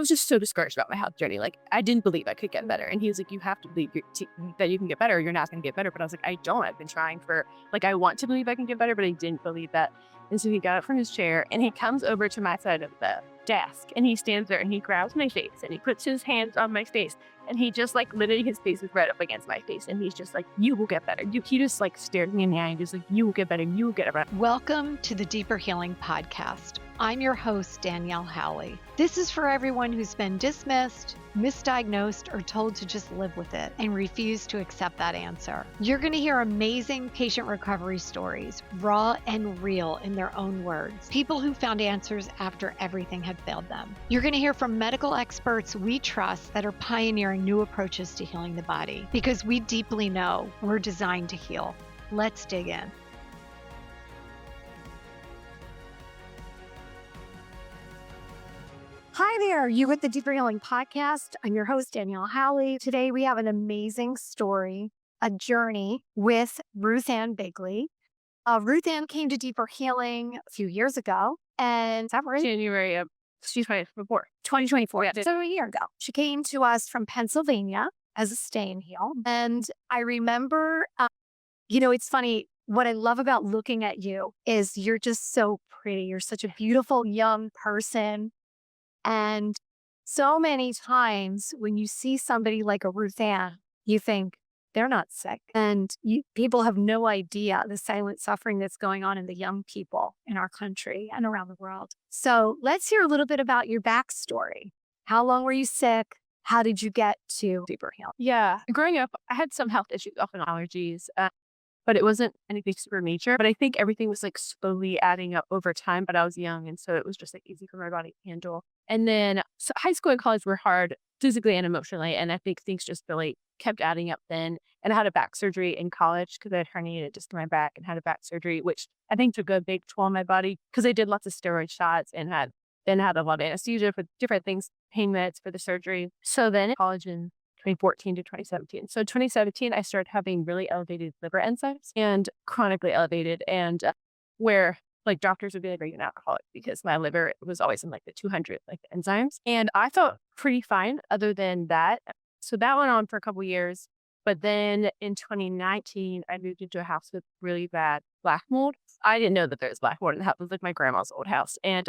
was just so discouraged about my health journey. Like, I didn't believe I could get better. And he was like, you have to believe that you can get better. Or you're not going to get better. But I was like, I don't. I've been trying for, like, I want to believe I can get better, but I didn't believe that. And so he got up from his chair and he comes over to my side of the desk and he stands there and he grabs my face and he puts his hands on my face and he just like literally his face is right up against my face and he's just like, you will get better. He just like stared me in the eye and just like, you will get better. You will get better. Welcome to the Deeper Healing Podcast. I'm your host, Danielle Howley. This is for everyone who's been dismissed, misdiagnosed, or told to just live with it and refuse to accept that answer. You're going to hear amazing patient recovery stories, raw and real in their own words. People who found answers after everything had failed them. You're going to hear from medical experts we trust that are pioneering new approaches to healing the body because we deeply know we're designed to heal. Let's dig in. Hi there, you with the Deeper Healing Podcast. I'm your host, Danielle Howley. Today we have an amazing story, a journey with Ruth Anne Bigley. Ruth Anne came to Deeper Healing a few years ago, and that right? January of 2024. Yeah. So a year ago. She came to us from Pennsylvania as a stay and heal. And I remember, it's funny. What I love about looking at you is you're just so pretty. You're such a beautiful young person. And so many times when you see somebody like a Ruth Anne, you think they're not sick. And people have no idea the silent suffering that's going on in the young people in our country and around the world. So let's hear a little bit about your backstory. How long were you sick? How did you get to Deeper Healing? Yeah. Growing up, I had some health issues, often allergies. But it wasn't anything super major. But I think everything was like slowly adding up over time. But I was young. And so it was just like easy for my body to handle. And then so high school and college were hard physically and emotionally. And I think things just really kept adding up then. And I had a back surgery in college because I had herniated disc in my back and had a back surgery, which I think took a big toll on my body because I did lots of steroid shots and had a lot of anesthesia for different things, pain meds for the surgery. So then college in 2014 to 2017. So 2017, I started having really elevated liver enzymes and chronically elevated and where like doctors would be like, are you an alcoholic? Because my liver was always in like the 200, like the enzymes. And I felt pretty fine other than that. So that went on for a couple of years. But then in 2019, I moved into a house with really bad black mold. I didn't know that there was black mold in the house. It was like my grandma's old house. And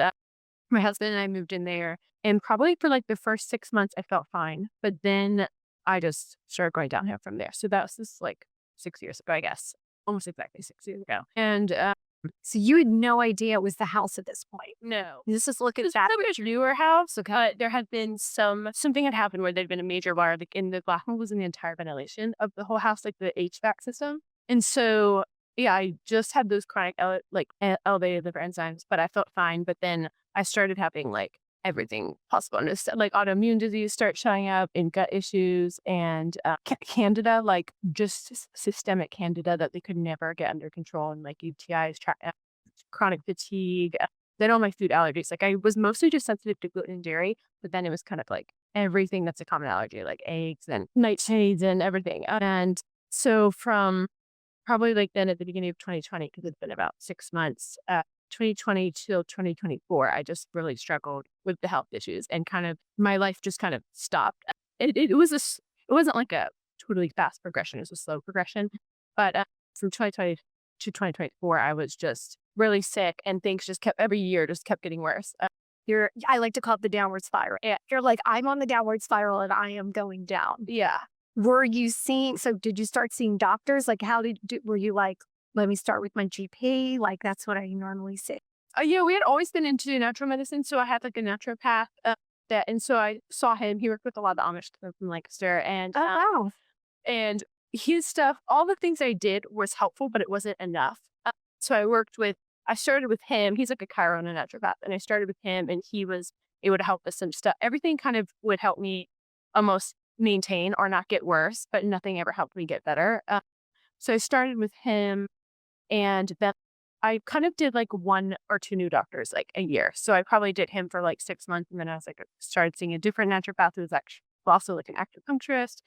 my husband and I moved in there. And probably for like the first 6 months, I felt fine. But then I just started going downhill from there. So that was just like 6 years ago, I guess. Almost exactly 6 years ago. And so you had no idea it was the house at this point. no. This is look at It's that. a newer house. There had been something had happened where there'd been a major wire like in the black mold was in the entire ventilation of the whole house, like the HVAC system. And so, yeah, I just had those chronic elevated liver enzymes, but I felt fine. But then I started having like everything possible. And like autoimmune disease start showing up and gut issues and candida, like just systemic candida that they could never get under control. And like UTIs, chronic fatigue, then all my food allergies. Like I was mostly just sensitive to gluten and dairy, but then it was kind of like everything that's a common allergy, like eggs and nightshades and everything. And so from probably like then at the beginning of 2020, because it's been about 6 months, 2020 till 2024, I just really struggled with the health issues and kind of my life just kind of stopped. It wasn't like a totally fast progression. It was a slow progression. But from 2020 to 2024, I was just really sick and things just every year just kept getting worse. I like to call it the downward spiral. Yeah. You're like, I'm on the downward spiral and I am going down. Yeah. Did you start seeing doctors? Like were you like, let me start with my GP? Like that's what I normally say. Yeah, we had always been into natural medicine. So I had like a naturopath and so I saw him. He worked with a lot of the Amish from Lancaster and, wow. And his stuff, all the things I did was helpful, but it wasn't enough. So I started with him. He's like a chiro and a naturopath. And I started with him and he was able to help with some stuff. Everything kind of would help me almost maintain or not get worse, but nothing ever helped me get better. So I started with him and then I kind of did like 1 or 2 new doctors like a year. So I probably did him for like 6 months. And then I was like, started seeing a different naturopath who was actually also like an acupuncturist.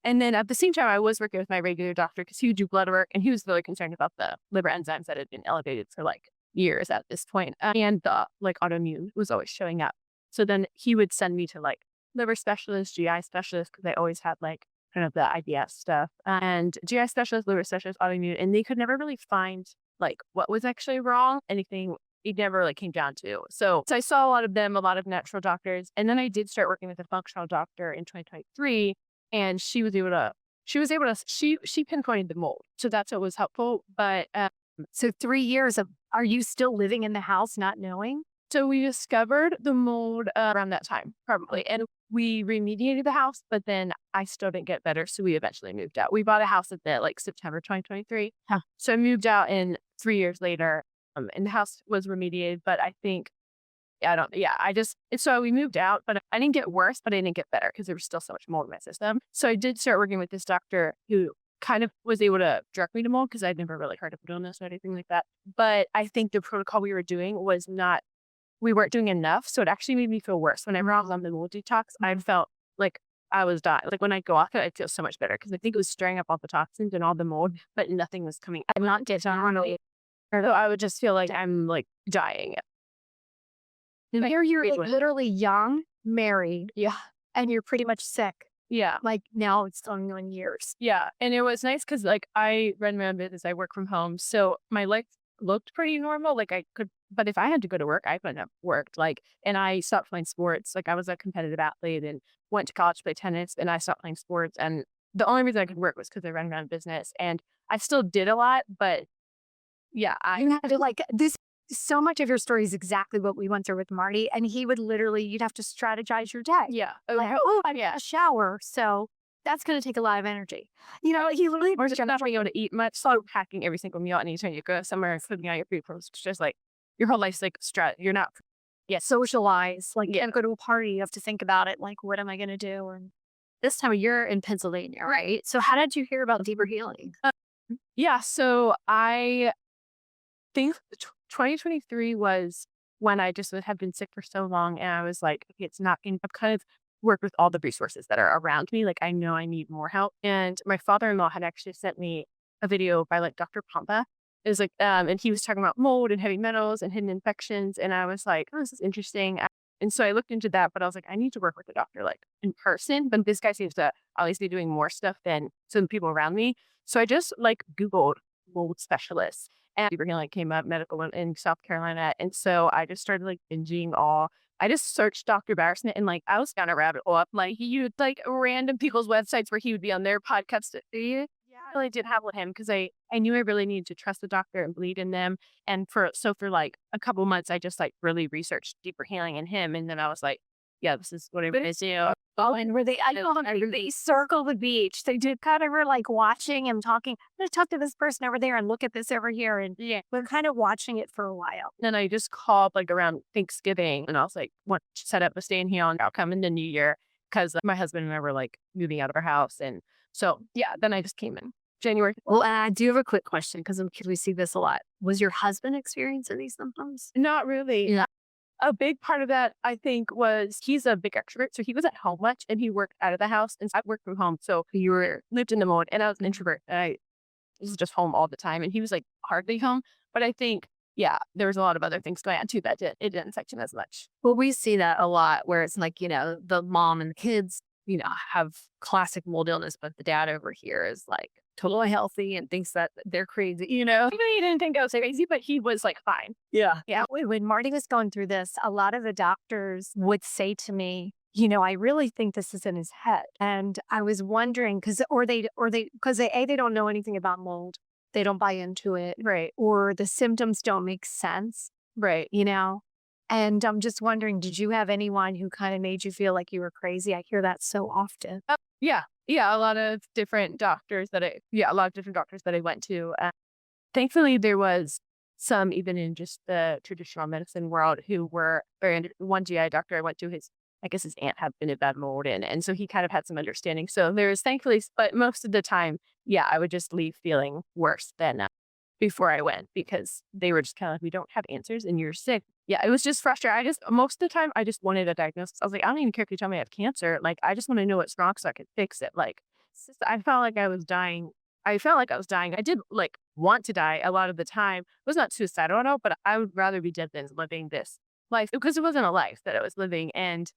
And then at the same time, I was working with my regular doctor because he would do blood work and he was really concerned about the liver enzymes that had been elevated for like years at this point. And the like autoimmune was always showing up. So then he would send me to like liver specialist, GI specialist, because I always had like kind of the IBS stuff, and GI specialist, liver specialist, autoimmune, and they could never really find like what was actually wrong, anything. It never like came down to. So I saw a lot of them, a lot of natural doctors, and then I did start working with a functional doctor in 2023, and she pinpointed the mold, so that's what was helpful. But So 3 years of, are you still living in the house not knowing? so we discovered the mold around that time, probably. And we remediated the house, but then I still didn't get better. So we eventually moved out. We bought a house at the like September 2023. Huh. So I moved out in 3 years later, and the house was remediated. But I think, I don't, yeah, and so we moved out, but I didn't get worse, but I didn't get better because there was still so much mold in my system. So I did start working with this doctor who kind of was able to direct me to mold because I'd never really heard of illness or anything like that. But I think the protocol we were doing was not, we weren't doing enough. So it actually made me feel worse. Whenever I was on the mold detox, I felt like I was dying. Like when I go off it, I feel so much better because I think it was stirring up all the toxins and all the mold, but nothing was coming. I'm not dishonorably. So I would just feel like I'm like dying. Here you're like, literally young, married, Yeah. and you're pretty much sick. Yeah. Like now it's going on years. Yeah. And it was nice because like I run my own business, I work from home. So my life looked pretty normal. Like I could, but if I had to go to work, I couldn't have worked. Like, and I stopped playing sports. Like I was a competitive athlete and went to college to play tennis, and I stopped playing sports. And the only reason I could work was because I ran my own business, and I still did a lot, but yeah, You have to like this. So much of your story is exactly what we went through with Marty, and he would literally, you'd have to strategize your day. yeah. Like, oh, I'm in a shower, so that's going to take a lot of energy. You know, he literally Or just not being able to eat much. So packing every single meal, and anytime you go somewhere and putting out your food clothes, it's just like your whole life's like stress. You're not. socialize. Like, you Yeah. can't go to a party. You have to think about it. Like, what am I going to do? And this time of year in Pennsylvania, right? So, how did you hear about deeper healing? Yeah. So I think 2023 was when I just had been sick for so long, and I was like, okay, it's not going. I've kind of worked with all the resources that are around me. Like I know I need more help. And my father-in-law had actually sent me a video by like Dr. Pompa. It was like, and he was talking about mold and heavy metals and hidden infections. And I was like, oh, this is interesting. And so I looked into that, but I was like, I need to work with a doctor like in person. But this guy seems to at least be doing more stuff than some people around me. So I just like Googled mold specialists, and deeper healing came up, medical in South Carolina. And so I just started like binging all. I just searched Dr. Bauerschmidt, and like I was down a rabbit hole up like he used like random people's websites where he would be on their podcast. Yeah, I really did have with him because I knew I really needed to trust the doctor and believe in them. And for like a couple months, I just like really researched deeper healing in him. And then I was like, yeah, this is what I'm going to do. Oh, and were they, I know them, they circle the beach. They did kind of were like watching him talking. I'm going to talk to this person over there and look at this over here. And Yeah. we're kind of watching it for a while. Then I just called like around Thanksgiving, and I was like, want to set up a stay in here and I'll come in the new year because my husband and I were like moving out of our house. And so, yeah, then I just came in January. Well, I do have a quick question because we see this a lot. Was your husband experiencing these symptoms? Not really. Yeah. A big part of that, I think, was he's a big extrovert. So he was at home much and he worked out of the house. And I worked from home. So lived in the mode, and I was an introvert. And I was just home all the time. And he was like hardly home. But I think, yeah, there was a lot of other things going on too that it didn't affect him as much. Well, we see that a lot where it's like, the mom and the kids, have classic mold illness, but the dad over here is like totally healthy and thinks that they're crazy, Even he didn't think I was crazy, but he was like fine. Yeah. Yeah. When Marty was going through this, a lot of the doctors would say to me, I really think this is in his head. And I was wondering because they don't know anything about mold. They don't buy into it. Right. Or the symptoms don't make sense, Right. And I'm just wondering, did you have anyone who kind of made you feel like you were crazy? I hear that so often. Yeah. Yeah. A lot of different doctors that I went to. Thankfully, there was some even in just the traditional medicine world who were one GI doctor I went to, I guess his aunt had been in bad mold, and so he kind of had some understanding. So there was thankfully, but most of the time, yeah, I would just leave feeling worse than before I went because they were just kind of like, we don't have answers and you're sick. Yeah, it was just frustrating. Most of the time, I just wanted a diagnosis. I was like, I don't even care if you tell me I have cancer. Like, I just want to know what's wrong so I can fix it. Like, I felt like I was dying. I did like want to die a lot of the time. It was not suicidal at all, but I would rather be dead than living this life, because it wasn't a life that I was living. And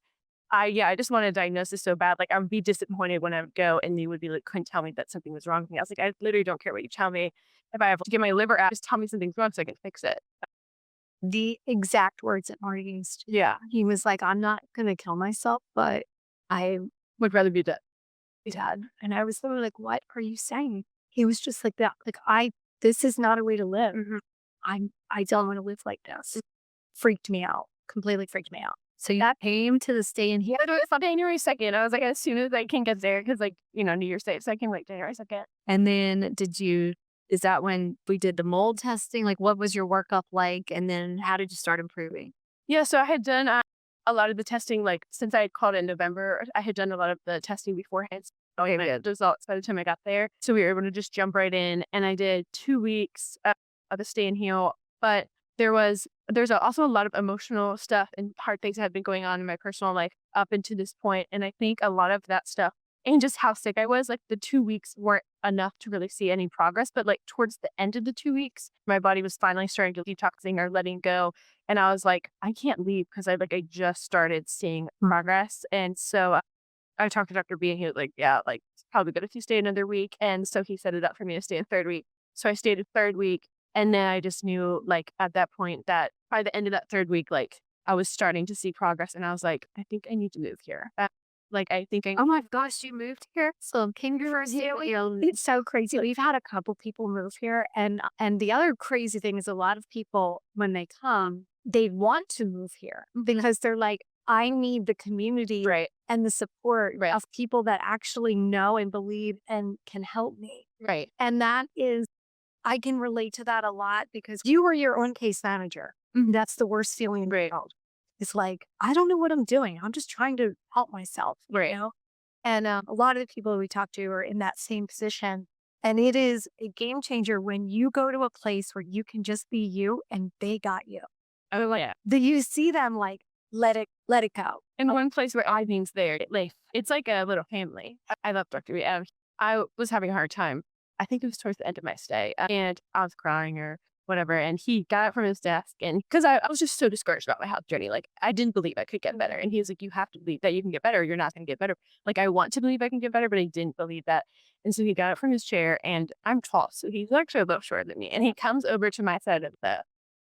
I just wanted a diagnosis so bad. Like, I would be disappointed when I would go and they would be like, couldn't tell me that something was wrong with me. I was like, I literally don't care what you tell me. If I have to get my liver out, just tell me something's wrong so I can fix it. The exact words that Marty used. Yeah. He was like, I'm not going to kill myself, but I Would rather be dead. did. And I was literally like, what are you saying? He was just like that. Like, this is not a way to live. I don't want to live like this. Freaked me out. Completely freaked me out. So that came to the stay in here. It was on January 2nd. I was like, as soon as I can get there, because like, New Year's Day. So I came like January 2nd. And then is that when we did the mold testing? Like, what was your workup like? And then how did you start improving? Yeah, so I had done a lot of the testing, like, since I had called in November, I had done a lot of the testing beforehand. So I had results by the time I got there. So we were able to just jump right in. And I did 2 weeks of the stay and heal. But there's also a lot of emotional stuff and hard things that had been going on in my personal life up until this point. And I think a lot of that stuff and just how sick I was, like the 2 weeks weren't enough to really see any progress. But like towards the end of the 2 weeks, my body was finally starting to detoxing or letting go. And I was like, I can't leave because I just started seeing progress. And so I talked to Dr. B and he was like, yeah, like it's probably good if you stay another week. And so he set it up for me to stay a third week. So I stayed a third week. And then I just knew, like, at that point that by the end of that third week, like, I was starting to see progress. And I was like, I think I need to move here. Oh my gosh, you moved here? So it's so crazy. We've had a couple people move here. And the other crazy thing is a lot of people, when they come, they want to move here because they're like, I need the community and the support of people that actually know and believe and can help me. Right. And that is, I can relate to that a lot because you were your own case manager. That's the worst feeling in the world. It's like, I don't know what I'm doing. I'm just trying to help myself, you know? And a lot of the people we talk to are in that same position. And it is a game changer when you go to a place where you can just be you and they got you. Oh, yeah. You see them like, let it go. And one place where Ivan's there, it's like a little family. I love Dr. B. I was having a hard time. I think it was towards the end of my stay and I was crying or whatever. And he got up from his desk and because I was just so discouraged about my health journey. Like I didn't believe I could get better. And he was like, you have to believe that you can get better. Or you're not going to get better. Like I want to believe I can get better, but I didn't believe that. And so he got up from his chair and I'm tall. So he's actually a little shorter than me. And he comes over to my side of the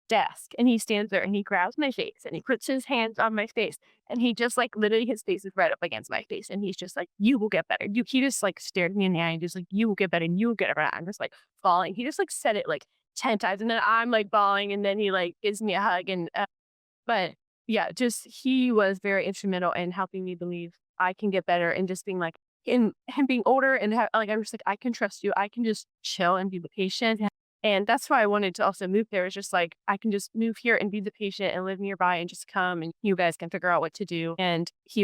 desk and he stands there and he grabs my face and he puts his hands on my face and he just like literally his face is right up against my face and he's just like, you will get better. He just like stared me in the eye and just like, you will get better and you will get better. I'm just like falling. He just like said it like 10 times and then I'm like bawling and then he like gives me a hug and but yeah, just he was very instrumental in helping me believe I can get better and just being like in him being older and like I'm just like, I can trust you. I can just chill and be the patient. And that's why I wanted to also move there. It's just like, I can just move here and be the patient and live nearby and just come and you guys can figure out what to do. And he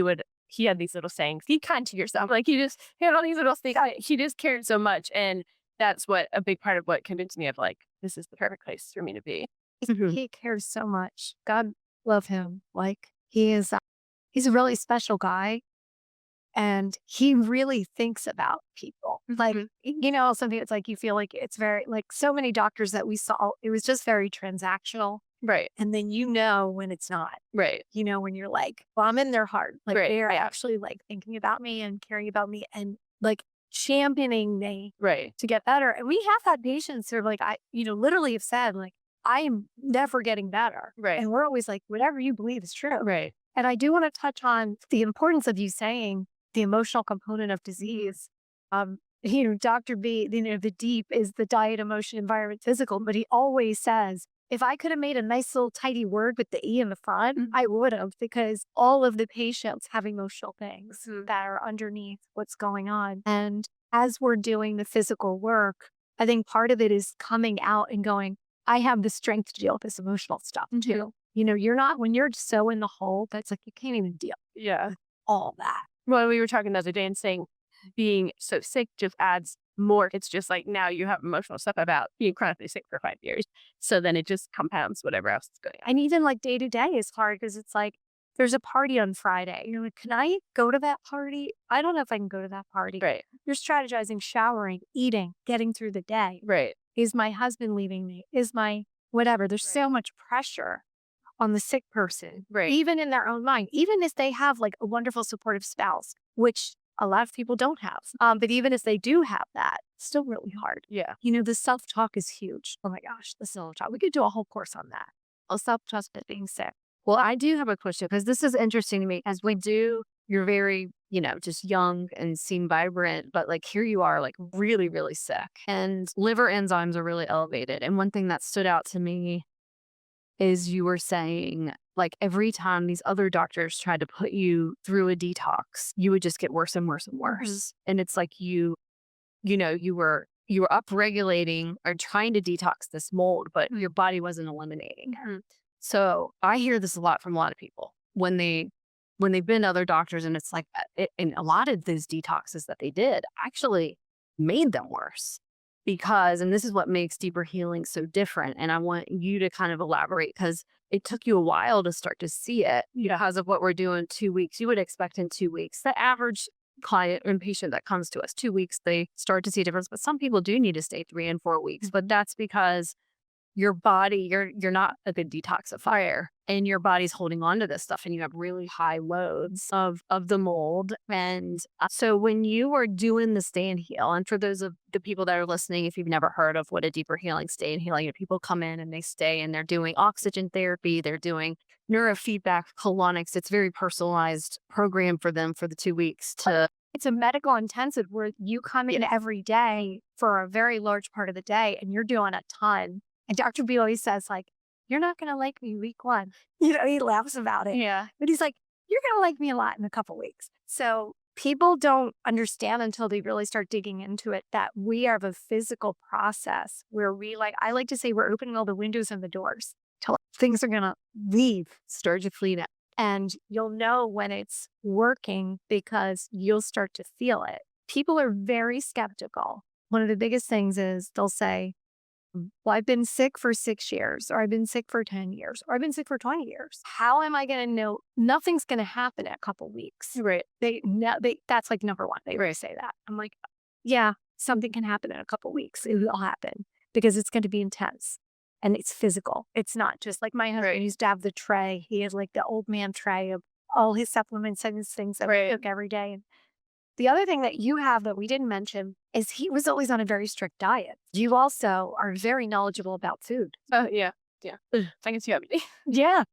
had these little sayings, be kind to yourself. Like he had all these little things. He just cared so much. And that's what a big part of what convinced me of like, this is the perfect place for me to be. He cares so much. God love him. Like he's a really special guy. And he really thinks about people. Like, something it's like you feel like it's very, like so many doctors that we saw, it was just very transactional. Right. And then when it's not. Right. When you're like, well, I'm in their heart. Like they're Yeah. actually like thinking about me and caring about me and like championing me to get better. And we have had patients who are like, literally have said like, I am never getting better. Right. And we're always like, whatever you believe is true. Right. And I do want to touch on the importance of you saying the emotional component of disease. Dr. B, the deep is the diet, emotion, environment, physical, but he always says, if I could have made a nice little tidy word with the E in the front, I would have, because all of the patients have emotional things that are underneath what's going on. And as we're doing the physical work, I think part of it is coming out and going, I have the strength to deal with this emotional stuff too. You're not, when you're so in the hole, that's like, you can't even deal with all that. Well, we were talking the other day and saying being so sick just adds more. It's just like now you have emotional stuff about being chronically sick for 5 years. So then it just compounds whatever else is going on. And even like day to day is hard because it's like, there's a party on Friday. You're like, can I go to that party? I don't know if I can go to that party. Right. You're strategizing, showering, eating, getting through the day. Right. Is my husband leaving me? Is my whatever? There's so much pressure on the sick person, Right. even in their own mind, even if they have like a wonderful supportive spouse, which a lot of people don't have. But even if they do have that, it's still really hard. Yeah. The self-talk is huge. Oh my gosh, the self-talk. We could do a whole course on that. Self-talk but being sick. Well, I do have a question because this is interesting to me as you're very, just young and seem vibrant, but like here you are like really, really sick and liver enzymes are really elevated. And one thing that stood out to me is you were saying like every time these other doctors tried to put you through a detox, you would just get worse and worse and worse. And it's like you were upregulating or trying to detox this mold, but your body wasn't eliminating it. So I hear this a lot from a lot of people when they've been to other doctors, and it's like, and a lot of those detoxes that they did actually made them worse and this is what makes deeper healing so different. And I want you to kind of elaborate because it took you a while to start to see it because of what we're doing 2 weeks. You would expect in 2 weeks, the average client and patient that comes to us 2 weeks, they start to see a difference, but some people do need to stay 3 and 4 weeks, but that's because your body, you're not a good detoxifier and your body's holding on to this stuff and you have really high loads of the mold. And so when you were doing the stay and heal, and for those of the people that are listening, if you've never heard of what a deeper healing, stay and healing, people come in and they stay and they're doing oxygen therapy, they're doing neurofeedback, colonics. It's very personalized program for them for the 2 weeks to. It's a medical intensive where you come in every day for a very large part of the day and you're doing a ton. And Dr. B always says, like, you're not going to like me week 1. He laughs about it. Yeah. But he's like, you're going to like me a lot in a couple weeks. So people don't understand until they really start digging into it that we have a physical process where I like to say we're opening all the windows and the doors till things are going to leave. Start to clean up. And you'll know when it's working because you'll start to feel it. People are very skeptical. One of the biggest things is they'll say, well, I've been sick for 6 years, or I've been sick for 10 years, or I've been sick for 20 years. How am I going to know? Nothing's going to happen in a couple weeks. Right. That's like number one. They always say that. I'm like, yeah, something can happen in a couple weeks. It will happen because it's going to be intense and it's physical. It's not just like my husband used to have the tray. He has like the old man tray of all his supplements and his things that we took every day. And the other thing that you have that we didn't mention is he was always on a very strict diet. You also are very knowledgeable about food. Oh, yeah. Yeah. I can see everything. Yeah.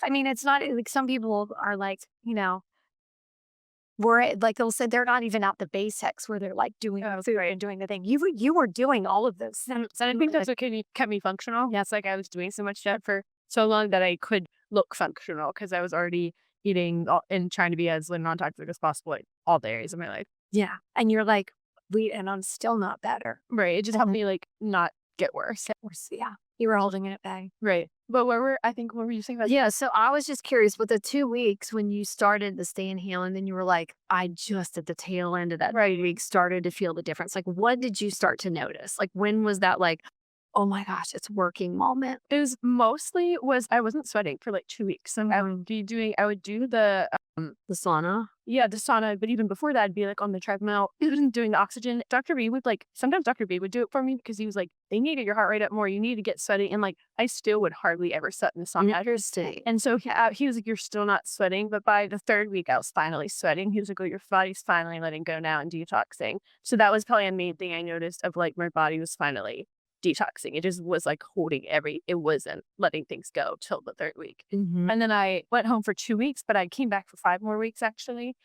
I mean, it's not like some people are like, we're like, they'll say they're not even at the basics where they're like doing food and doing the thing. You were doing all of those. And I think that's what kept me functional. Yes. Like I was doing so much stuff for so long that I could look functional because I was already eating and trying to be as non-toxic as possible like all the areas of my life. Yeah. And you're like, and I'm still not better. Right. It just helped me like not get worse. Yeah. You were holding it at bay. Right. But what were you saying about? Yeah. So I was just curious with the 2 weeks when you started the stay and heal, and then you were like, I just at the tail end of that 3 weeks started to feel the difference. Like, what did you start to notice? Like, when was that like, oh my gosh, it's working moment? It was mostly I wasn't sweating for like 2 weeks. And I would do the sauna. Yeah, the sauna. But even before that, I'd be like on the treadmill doing the oxygen. Sometimes Dr. B would do it for me because he was like, they need to get your heart rate up more. You need to get sweaty. And like, I still would hardly ever sweat in the sauna. Interesting. And so he was like, you're still not sweating. But by the 3rd week, I was finally sweating. He was like, oh, your body's finally letting go now and detoxing. So that was probably a main thing I noticed of like my body was finally detoxing. It just was like holding it wasn't letting things go till the 3rd week. Mm-hmm. And then I went home for 2 weeks, but I came back for 5 more weeks actually.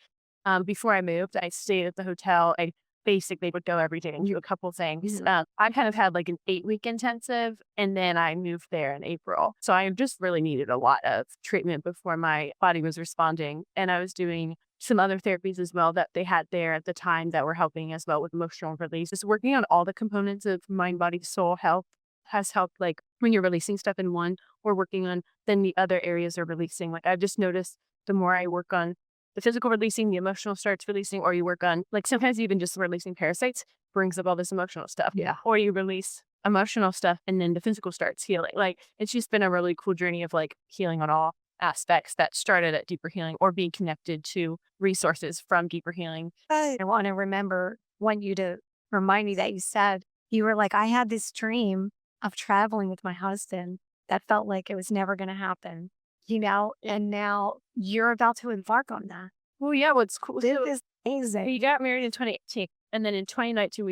Before I moved, I stayed at the hotel. I basically would go every day and do a couple things. I kind of had like an 8-week intensive, and then I moved there in April. So I just really needed a lot of treatment before my body was responding. And I was doing some other therapies as well that they had there at the time that were helping as well with emotional release. Just working on all the components of mind, body, soul health has helped. Like when you're releasing stuff in one or working on, then the other areas are releasing. Like I've just noticed the more I work on the physical releasing, the emotional starts releasing, or you work on like sometimes even just releasing parasites brings up all this emotional stuff. Yeah. Or you release emotional stuff and then the physical starts healing. Like it's just been a really cool journey of like healing on all aspects that started at deeper healing or being connected to resources from deeper healing. I want to want you to remind me that you said, you were like, I had this dream of traveling with my husband that felt like it was never going to happen. and now you're about to embark on that. Well, yeah, what's cool. This So is amazing. we got married in 2018, and then in 2019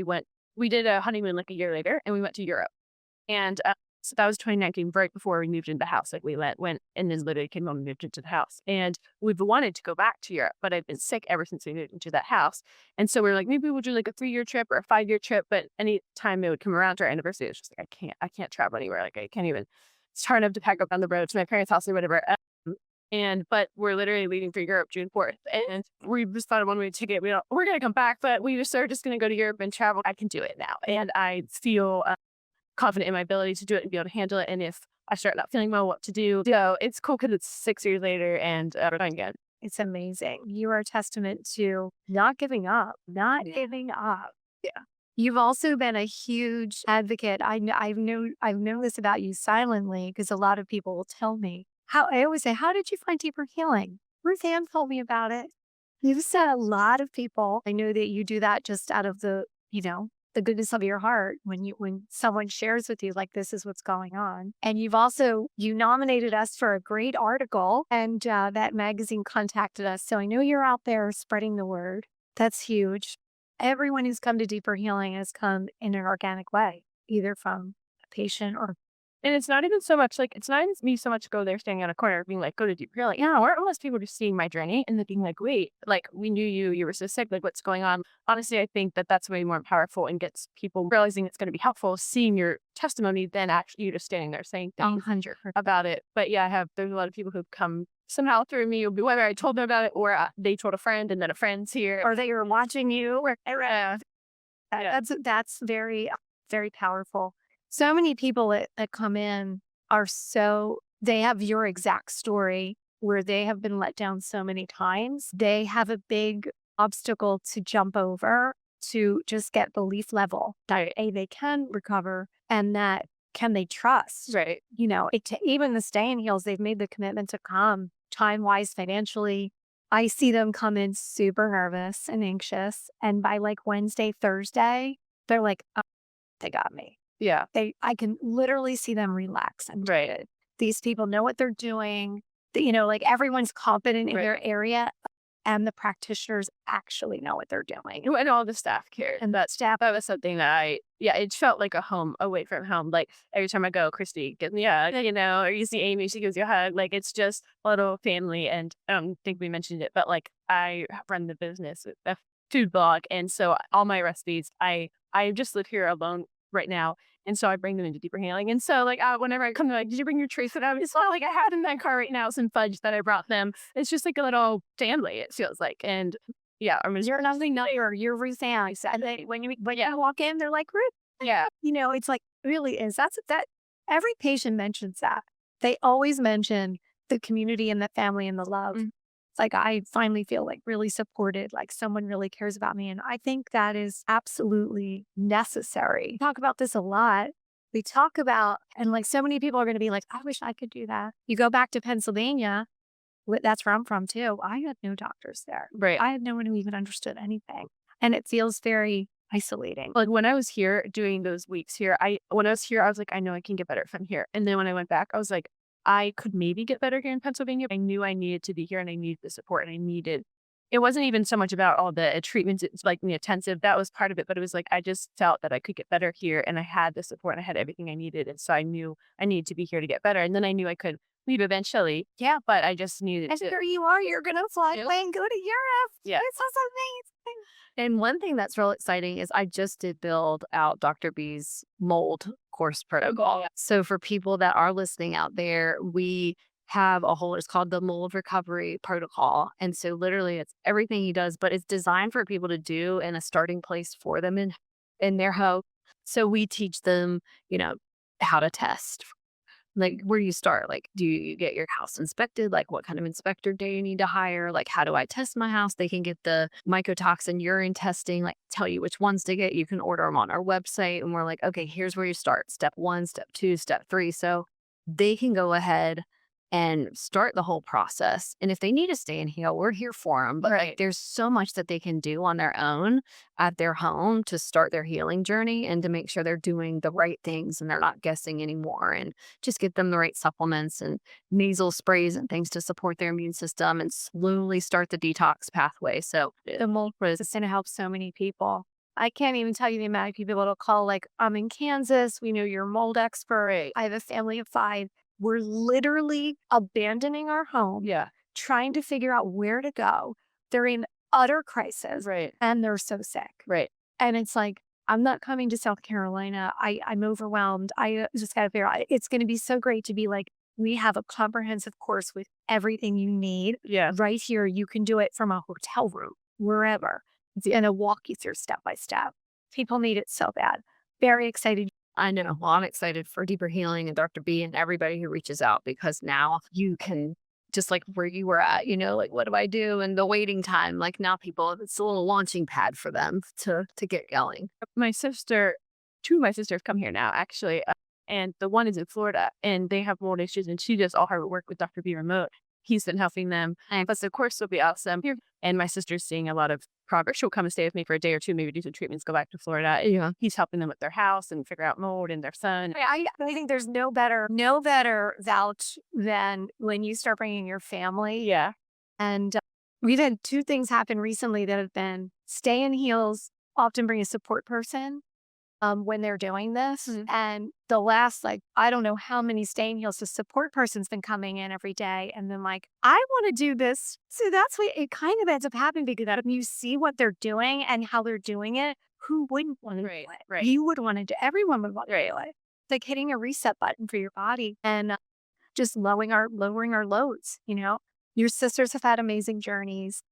we did a honeymoon like a year later, and we went to Europe. And so that was 2019, right before we moved into the house. Like we went and then literally came home and moved into the house. And we've wanted to go back to Europe, but I've been sick ever since we moved into that house. And so we're like, maybe we'll do like a 3-year trip or a 5-year trip. But any time it would come around to our anniversary, it's just like I can't travel anywhere. Like I can't even. It's hard enough to pack up on the road to my parents' house or whatever. But we're literally leaving for Europe June 4th. And we just thought of one way ticket. We're going to come back, but we just are just going to go to Europe and travel. I can do it now. And I feel confident in my ability to do it and be able to handle it. And if I start not feeling well, what to do. So it's cool because it's 6 years later and we're going again. It's amazing. You are a testament to not giving up, not giving up. Yeah. You've also been a huge advocate. I've known this about you silently because a lot of people will tell me. I always say, how did you find deeper healing? Ruth Anne told me about it. You've said a lot of people. I know that you do that just out of the goodness of your heart when someone shares with you, like, this is what's going on. And you nominated us for a great article, and that magazine contacted us. So I know you're out there spreading the word. That's huge. Everyone who's come to Deeper Healing has come in an organic way, either from a patient or. And it's not even so much like, it's not even me so much go there standing on a corner being like, go to Deeper Healing. Yeah, we're almost people just seeing my journey and then being like, wait, like we knew you were so sick, like what's going on? Honestly, I think that that's way more powerful and gets people realizing it's going to be helpful seeing your testimony than actually you just standing there saying things 100%. about it. But yeah, there's a lot of people who've come somehow through me, whether I told them about it or they told a friend and then a friend's here. Or they were watching you. Or, that's very, very powerful. So many people that come in they have your exact story where they have been let down so many times. They have a big obstacle to jump over to just get belief level that they can recover and that can they trust. Right. Even the Stay and Heals, they've made the commitment to come time-wise, financially. I see them come in super nervous and anxious. And by like Wednesday, Thursday, they're like, oh, they got me. Yeah. I can literally see them relax. And right. These people know what they're doing. Like everyone's confident in their area and the practitioners actually know what they're doing. And all the staff cared. And that was something that it felt like a home away from home. Like every time I go, Christy gives me a hug, or you see Amy, she gives you a hug. Like it's just a little family. And I don't think we mentioned it, but like I run the business, a food blog. And so all my recipes, I just live here alone right now. And so I bring them into Deeper Healing. And so like whenever I come to like, did you bring your treats? And it's not like I had in that car right now some fudge that I brought them. It's just like a little family, it feels like. And yeah, you're nothing new. You're Ruth Anne. When you walk in, they're like, Ruth. Yeah. It's like really is. That every patient mentions that. They always mention the community and the family and the love. Mm-hmm. It's like I finally feel like really supported, like someone really cares about me. And I think that is absolutely necessary. We talk about this a lot. We talk about, and like so many people are going to be like, I wish I could do that. You go back to Pennsylvania, that's where I'm from too. I had no doctors there. Right. I had no one who even understood anything. And it feels very isolating. Like when I was here doing those weeks here, I was like, I know I can get better if I'm here. And then when I went back, I was like, I could maybe get better here in Pennsylvania. I knew I needed to be here and I needed the support and it wasn't even so much about all the treatments, it's like the intensive, that was part of it. But it was like, I just felt that I could get better here and I had the support and I had everything I needed. And so I knew I needed to be here to get better. And then I knew I could leave eventually. Yeah. But I just needed to. And here you are, you're going to fly away and go to Europe. Yeah. This is amazing. And one thing that's real exciting is I just did build out Dr. B's mold course protocol. So for people that are listening out there, we have it's called the mold recovery protocol. And so literally it's everything he does, but it's designed for people to do in a starting place for them in their home. So we teach them, how to test. Like, where do you start? Like, do you get your house inspected? Like, what kind of inspector do you need to hire? Like, how do I test my house? They can get the mycotoxin urine testing, like tell you which ones to get. You can order them on our website. And we're like, okay, here's where you start. Step 1, step 2, step 3. So they can go ahead and start the whole process. And if they need to stay and heal, we're here for them. But like, there's so much that they can do on their own at their home to start their healing journey and to make sure they're doing the right things and they're not guessing anymore, and just get them the right supplements and nasal sprays and things to support their immune system and slowly start the detox pathway. So The mold resistant helps so many people. I can't even tell you the amount of people that'll call, like, I'm in Kansas. We know you're a mold expert. Right. I have a family of 5. We're literally abandoning our home, Yeah. trying to figure out where to go. They're in utter crisis Right. and they're so sick. Right. And it's like, I'm not coming to South Carolina. I'm overwhelmed. I just got to figure out. It's going to be so great to be like, we have a comprehensive course with everything you need Yeah. right here. You can do it from a hotel room, wherever. It's going to walk you through step by step. People need it so bad. Very excited. I know. Well, I'm excited for Deeper Healing and Dr. B and everybody who reaches out, because now you can, just like where you were at, like, what do I do? And the waiting time, like now people, it's a little launching pad for them to get going. My sister, 2 of my sisters come here now, actually. And the one is in Florida and they have mold issues, and she does all her work with Dr. B remote. He's been helping them. Plus, the course will be awesome here. And my sister's seeing a lot of progress. She'll come and stay with me for a day or 2, maybe do some treatments, go back to Florida. Yeah. He's helping them with their house and figure out mold and their son. I think there's no better vouch than when you start bringing your family. Yeah. And we've had 2 things happen recently that have been stay in heels, often bring a support person when they're doing this. And the last, like, I don't know how many stay in heels, the support person's been coming in every day. And then like, I want to do this. So that's what it kind of ends up happening, because when you see what they're doing and how they're doing it, who wouldn't want to do it? Right. You would want to do, everyone would want to do it. It's like hitting a reset button for your body and just lowering our loads, Your sisters have had amazing journeys.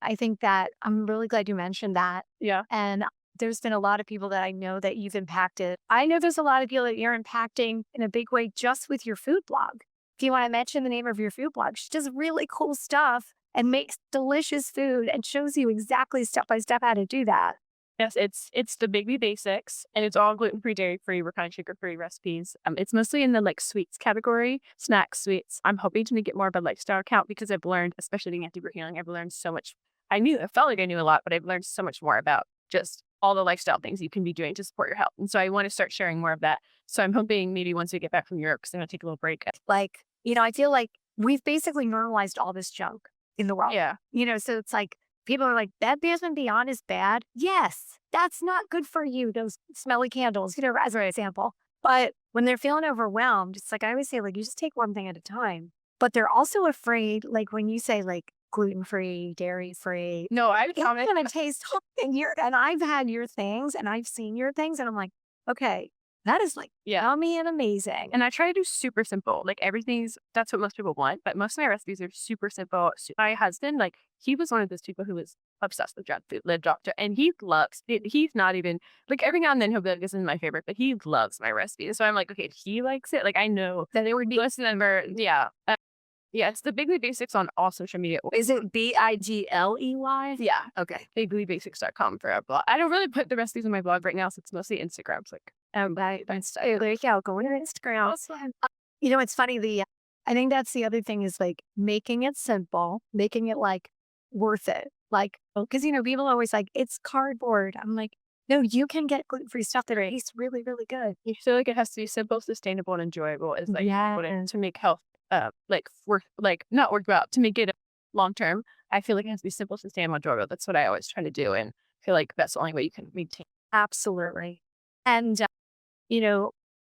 I think that I'm really glad you mentioned that. Yeah. And there's been a lot of people that I know that you've impacted. I know there's a lot of people that you're impacting in a big way just with your food blog. If you want to mention the name of your food blog, she does really cool stuff and makes delicious food and shows you exactly step by step how to do that. Yes, it's the Bigley Basics, and it's all gluten-free, dairy-free, refined sugar-free recipes. It's mostly in the like sweets category, snacks, sweets. I'm hoping to make it more of a lifestyle account, because I've learned, especially in Deeper Healing, I've learned so much. I felt like I knew a lot, but I've learned so much more about just all the lifestyle things you can be doing to support your health. And so I want to start sharing more of that. So I'm hoping maybe once we get back from Europe, because I'm going to take a little break. Like, I feel like we've basically normalized all this junk in the world. Yeah. So it's like, people are like, Bed Bath & Beyond is bad. Yes, that's not good for you, those smelly candles, as an example. But when they're feeling overwhelmed, it's like I always say, like, you just take one thing at a time. But they're also afraid, like when you say like gluten-free, dairy-free. No, I'm It's going to taste hot. And I've had your things and I've seen your things and I'm like, okay, that is like yummy and amazing. And I try to do super simple. Like that's what most people want. But most of my recipes are super simple. My husband, like, he was one of those people who was obsessed with junk food, lived doctor, and he loves it. He's not even, like, every now and then he'll be like, this isn't my favorite, but he loves my recipes. So I'm like, okay, if he likes it, like, I know that it would be most of them are, yeah, it's the Bigley Basics on all social media. Is it Bigley? Yeah. Okay. BigleyBasics.com for our blog. I don't really put the recipes on my blog right now, so it's mostly Instagram. It's like, there you go. Go on Instagram. It's funny. I think that's the other thing is like making it simple, making it like worth it. Like, because, people are always like, it's cardboard. I'm like, no, you can get gluten-free stuff that tastes really, really good. you feel like it has to be simple, sustainable, and enjoyable. Is like important to make health, not worthwhile, to make it long term. I feel like it has to be simple, sustainable, enjoyable. That's what I always try to do, and I feel like that's the only way you can maintain. Absolutely. And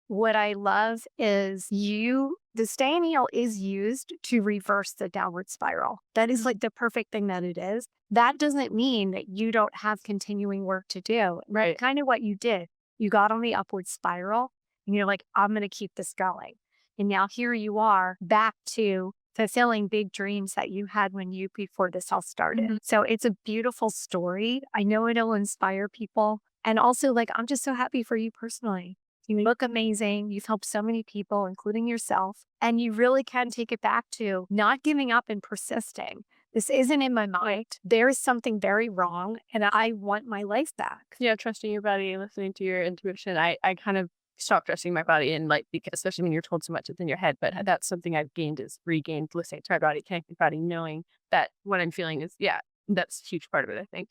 what I love is the stay and heal is used to reverse the downward spiral. That is like the perfect thing that it is. That doesn't mean that you don't have continuing work to do. Right. Kind of what you did. You got on the upward spiral and you're like, I'm going to keep this going. And now here you are back to fulfilling big dreams that you had before this all started. Mm-hmm. So it's a beautiful story. I know it'll inspire people. And also, like, I'm just so happy for you personally. You look amazing. You've helped so many people, including yourself. And you really can take it back to not giving up and persisting. This isn't in my mind. There is something very wrong, and I want my life back. Yeah, trusting your body, listening to your intuition. I kind of stop stressing my body and like, because especially when you're told so much it's in your head. But that's something I've gained is regained listening to my body, connecting my body, knowing that what I'm feeling is, yeah, that's a huge part of it, I think.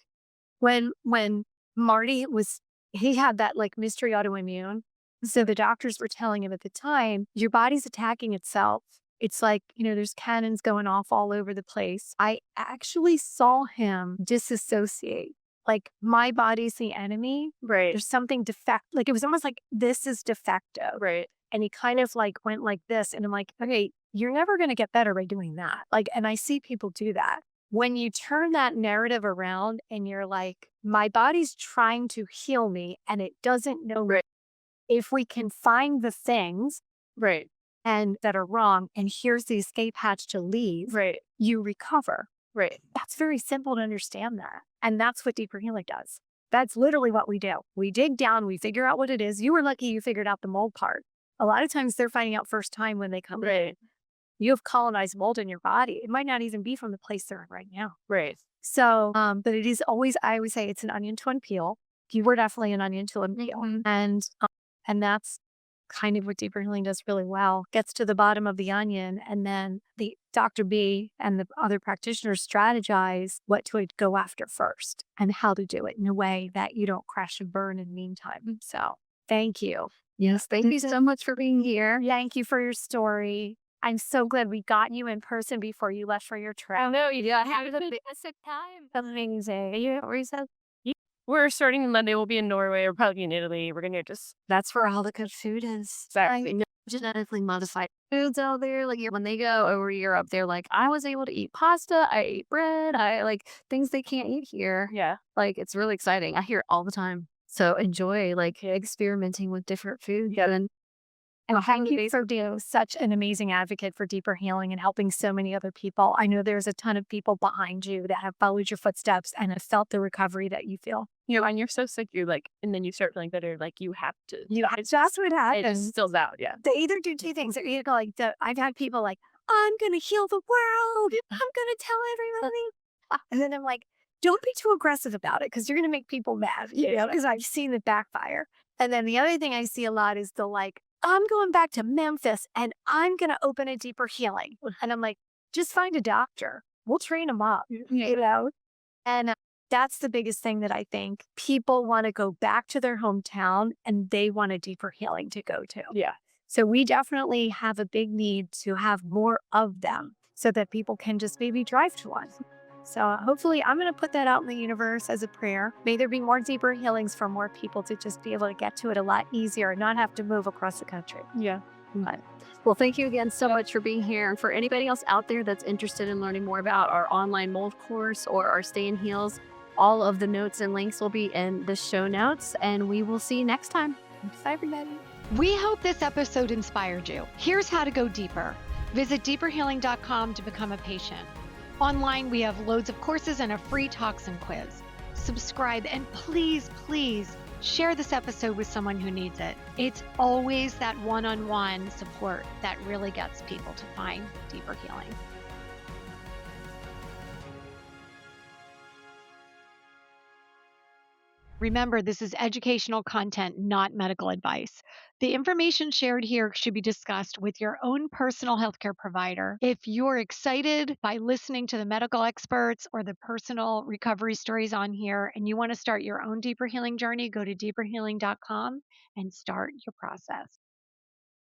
When Marty was he had that like mystery autoimmune. So the doctors were telling him at the time, your body's attacking itself. It's like, there's cannons going off all over the place. I actually saw him disassociate. Like my body's the enemy. Right. There's something defect. Like it was almost like this is defective. Right. And he kind of like went like this. And I'm like, okay, you're never going to get better by doing that. Like, and I see people do that. When you turn that narrative around and you're like, my body's trying to heal me and it doesn't know Right. if we can find the things Right. and that are wrong, and here's the escape hatch to leave, Right. you recover. Right. That's very simple to understand that. And that's what deeper healing does. That's literally what we do. We dig down, we figure out what it is. You were lucky you figured out the mold part. A lot of times they're finding out first time when they come in. Right. You have colonized mold in your body. It might not even be from the place they're in right now. Right. So, but it is always, I always say it's an onion to unpeel. You were definitely an onion to unpeel. Mhm. And that's kind of what deeper healing does really well. Gets to the bottom of the onion, and then the Dr. B and the other practitioners strategize what to go after first and how to do it in a way that you don't crash and burn in the meantime. So thank you. Yes, thank you so much for being here. Thank you for your story. I'm so glad we got you in person before you left for your trip. I know you did. I have Have a fantastic time. Amazing. You know, reason? We're starting Monday. We'll be in Norway or probably in Italy. We're gonna just That's where all the good food is. exactly. No genetically modified foods out there. Like when they go over Europe, they're like, I was able to eat pasta, I ate bread, I like things they can't eat here. Yeah. Like it's really exciting. I hear it all the time. So enjoy like experimenting with different foods. Yeah. And thank you for being such an amazing advocate for deeper healing and helping so many other people. I know there's a ton of people behind you that have followed your footsteps and have felt the recovery that you feel. And you're so sick, you're like, and then you start feeling better, like you have to. That's what It happens. just stills out. Yeah. They either do two things. They're either like, I've had people like, I'm going to heal the world. I'm going to tell everybody. And then I'm like, don't be too aggressive about it because you're going to make people mad, because I've seen it backfire. And then the other thing I see a lot is the like, I'm going back to Memphis and I'm going to open a deeper healing. And I'm like, just find a doctor. We'll train them up, And that's the biggest thing that I think people want to go back to their hometown and they want a deeper healing to go to. Yeah. So we definitely have a big need to have more of them so that people can just maybe drive to one. So hopefully I'm going to put that out in the universe as a prayer. May there be more deeper healings for more people to just be able to get to it a lot easier and not have to move across the country. Yeah. Well, thank you again so much for being here. And for anybody else out there that's interested in learning more about our online mold course or our Stay in Heals, all of the notes and links will be in the show notes. And we will see you next time. Bye, everybody. We hope this episode inspired you. Here's how to go deeper. Visit deeperhealing.com to become a patient. Online, we have loads of courses and a free toxin quiz. Subscribe and please, please share this episode with someone who needs it. It's always that one-on-one support that really gets people to find deeper healing. Remember, this is educational content, not medical advice. The information shared here should be discussed with your own personal healthcare provider. If you're excited by listening to the medical experts or the personal recovery stories on here and you want to start your own deeper healing journey, go to deeperhealing.com and start your process.